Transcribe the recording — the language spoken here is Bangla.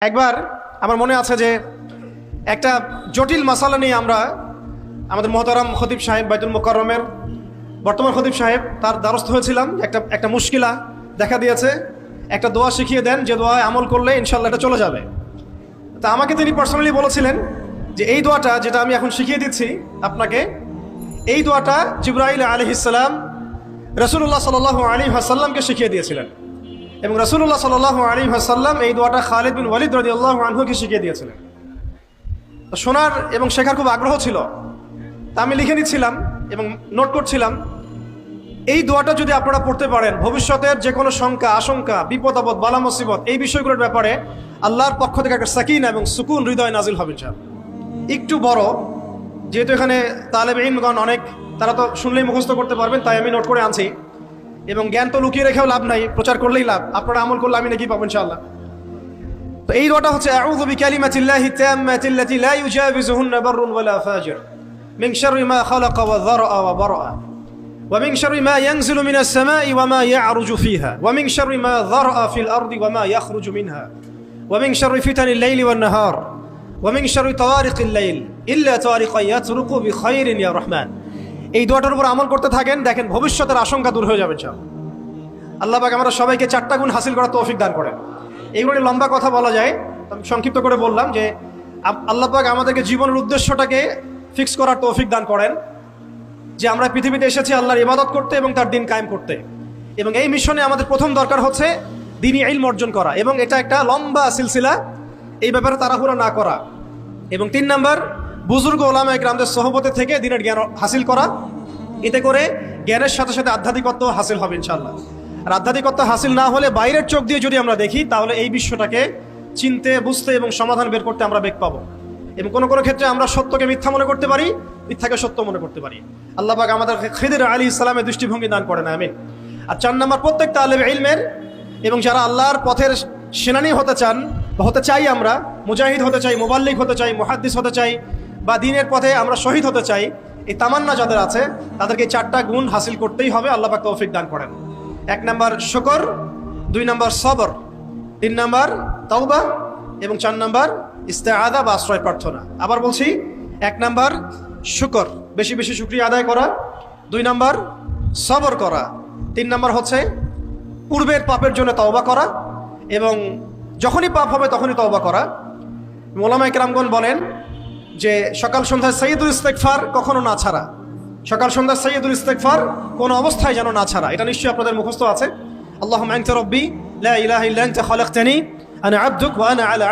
একবার আমার মনে আছে যে একটা জটিল মাসালা নিয়ে আমরা আমাদের মহতারাম খতিব সাহেব বাইতুল মুকাররমের বর্তমান খতিব সাহেব তার দ্বারস্থ হয়েছিলাম। একটা মুশকিলা দেখা দিয়েছে, একটা দোয়া শিখিয়ে দেন যে দোয়ায় আমল করলে ইনশাল্লাহ এটা চলে যাবে। তা আমাকে তিনি পার্সোনালি বলেছিলেন যে এই দোয়াটা যেটা আমি এখন শিখিয়ে দিচ্ছি আপনাকে, এই দোয়াটা জিবরাইল আলাইহিস সালাম রাসূলুল্লাহ সাল্লাল্লাহু আলাইহি ওয়াসাল্লামকে শিখিয়ে দিয়েছিলেন এবং রাসূলুল্লাহ সাল্লাল্লাহু আলাইহি ওয়াসাল্লাম এই দোয়াটা খালিদ বিন ওয়ালিদ রাদিয়াল্লাহু আনহুকে শিখিয়ে দিয়েছিলেন। তো শোনার এবং শেখার খুব আগ্রহ ছিল, তা আমি লিখে নিচ্ছিলাম এবং নোট করছিলাম। এই দোয়াটা যদি আপনারা পড়তে পারেন, ভবিষ্যতের যে কোনো শঙ্কা আশঙ্কা বিপদ আপদ বালা মুসিবত এই বিষয়গুলোর ব্যাপারে আল্লাহর পক্ষ থেকে একটা সাকিনা এবং সুকুন হৃদয় নাজিল হবে ইনশাআল্লাহ। একটু বড়, যেহেতু এখানে তালেব ইলমগণ অনেক, তারা তো শুনলেই মুখস্থ করতে পারবেন, তাই আমি নোট করে আনছি। এবং জ্ঞান তো লুকিয়ে রেখেও লাভ নাই, প্রচার করলেই লাভ, আপনারা আমল করলে আমি নাকি পাবো ইনশাআল্লাহ। তো এই দোয়াটা হচ্ছে আউযু বিকালিমাতিল্লাহি তাম্মাতিল্লাতি লা ইউজাবিজুহুন্না বাররুন ওয়ালা ফাজির মিন শাররি মা খালাকা ওয়া যারআ ওয়া বারআ ওয়া মিন শাররি মা ইয়ানজিলু মিনাস সামাই ওয়া মা ইয়া'রুজু ফিহা ওয়া মিন শাররি মা যারআ ফিল আরদি ওয়া মা ইয়াখরুজু মিনহা ওয়া মিন শাররি ফিতানিল লাইলি ওয়ান নাহার ওয়া মিন শাররি তাওয়ারিকিল লাইল ইল্লা তাওয়ারিকা ইয়াতরুকু বিখাইরিন ইয়া রাহমান। এই দোয়াটার উপর আমল করতে থাকেন, দেখেন ভবিষ্যতের আশঙ্কা দূর হয়ে যাবে ইনশাআল্লাহ। আল্লাহ পাক আমরা সবাইকে 4টা গুণ হাসিল করার তৌফিক দান করেন। এইগুলো নিয়ে লম্বা কথা বলা যায়, আমি সংক্ষিপ্ত করে বললাম যে আল্লাহ পাক আমাদেরকে জীবনের উদ্দেশ্যটাকে ফিক্স করার তৌফিক দান করেন, যে আমরা পৃথিবীতে এসেছি আল্লাহর ইবাদত করতে এবং তার দিন কায়েম করতে। এবং এই মিশনে আমাদের প্রথম দরকার হচ্ছে দ্বীনি ইলম অর্জন করা, এবং এটা একটা লম্বা সিলসিলা, এই ব্যাপারে তাড়াহুড়া না করা। এবং 3 নাম্বার, বুজুর্গ ওলামায়ে কেরামদের সোহবতে থেকে দ্বীনের জ্ঞান হাসিল করা। এতে করে জ্ঞানের সাথে সাথে আধ্যাত্মিকত্ব হাসিল হবে ইনশাআল্লাহ। আর আধ্যাত্মিকত্ব হাসিল না হলে বাইরের চোখ দিয়ে যদি আমরা দেখি, তাহলে এই বিশ্বটাকে চিনতে বুঝতে এবং সমাধান বের করতে আমরা বেগ পাবো। এবং কোনো কোনো ক্ষেত্রে আমরা সত্যকে মিথ্যা মনে করতে পারি, মিথ্যাকে সত্য মনে করতে পারি। আল্লাহ পাক আমাদের খিদির আলাইহিস সালামের দৃষ্টিভঙ্গি দান করেন, আমিন। আর 4 নাম্বার, প্রত্যেক তালেব ইলমের এবং যারা আল্লাহর পথের সেনানী হতে চান বা হতে চাই, আমরা মুজাহিদ হতে চাই, মুবাল্লিগ হতে চাই, মুহাদ্দিস হতে চাই, বা দ্বীনের পথে আমরা শহীদ হতে চাই, এই তামান্না যাদের আছে তাদেরকে 4টা গুণ হাসিল করতেই হবে। আল্লাহ পাক তৌফিক দান করেন। 1 নাম্বার শুকর, 2 নাম্বার সবর, 3 নাম্বার তাওবা এবং 4 নাম্বার ইস্তেআযা বা আশ্রয় প্রার্থনা। আবার বলছি, 1 নাম্বার শুকর, বেশি বেশি শুকরিয়া আদায় করা, 2 নাম্বার সবর করা, 3 নাম্বার হচ্ছে পূর্বের পাপের জন্য তওবা করা, এবং যখনই পাপ হবে তখনই তওবা করা। ওলামায়ে কেরামগণ বলেন যে সকাল সন্ধ্যায় সাইয়্যিদুল ইস্তিগফার কখনো না ছাড়া, সকাল সন্ধ্যায় সাইয়্যিদুল ইস্তিগফার কোনো অবস্থায় যেন না ছাড়া। এটা নিশ্চয়ই আপনাদের মুখস্থ আছে। আল্লাহুম্মা আনতা রাব্বি লা ইলাহা ইল্লা আনতা খালাকতানি আনা আবদুক ওয়া আনা আলা